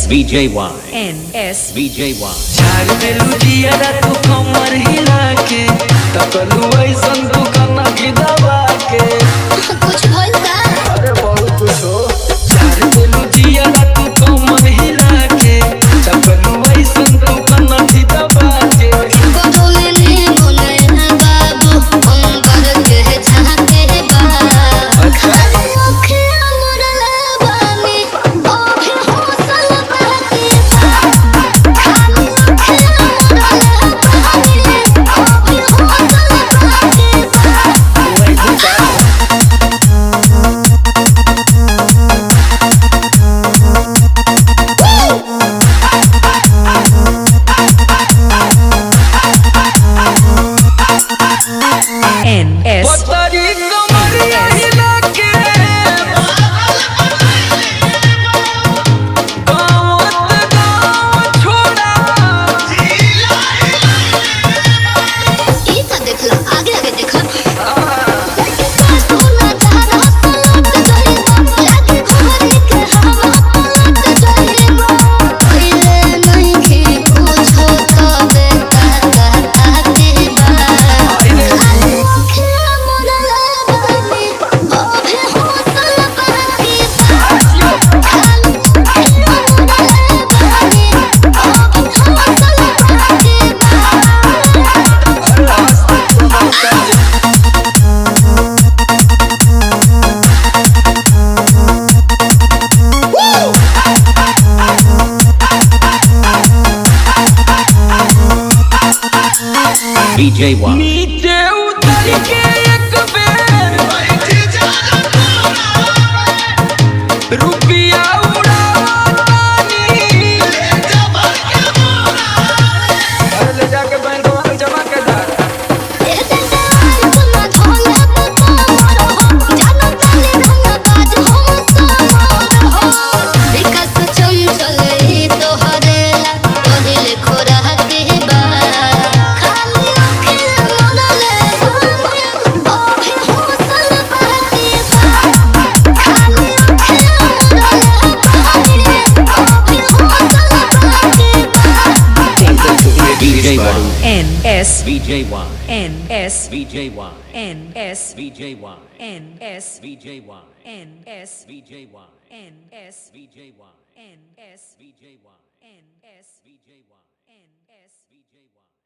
NSVJY NSVJY झाड़ देलू जियारा तू कमर हिला के तकलू ऐसन तू कन्ना की दबा के कुछ भइल का अरे बहुत कुछ हो झाड़ देलू जियारा तू कमर हिला के तकलू ऐसन तू कन्ना की दबा के बदले ने बोले ना बाबू हम कर के झाके बा खाली ओखे मुरला बानी ओ भी हौसल बाकी खाली ओखे मुरला बानी ओ भी हौसल बाकी NS पतरी कमरिया हिला के गावत गाव छोड़ा ई का देखला आगे आगे देखा सोना चाहना पलट गई लागे खबरी के हवा पलट गई पहले नहीं की पूछो कबे ताते बा खाली ओखे मुरला बानी ओ भी हौसल बाकी खाली ओखे मुरला बानी ओ भी हौसल बाकी VJY नीचे उतर के एक बेर रुपया उड़ावानी घर ले जाके बैंक में जमा के जा ऐसे जान सुना ढोला तो मोरो जानो ताले रंग बाज हम समारो विकास चंचल ही तो हरेला पहिले खोरा के बा खाली ओखे मुरले बानी ओ भी हौसल बाकी खाली ओखे मुरले बानी ओ भी हौसल बाकी VJY NSVJY VJY NSVJY VJY NSVJY NSVJY NSVJY NSVJY NSVJY NSVJY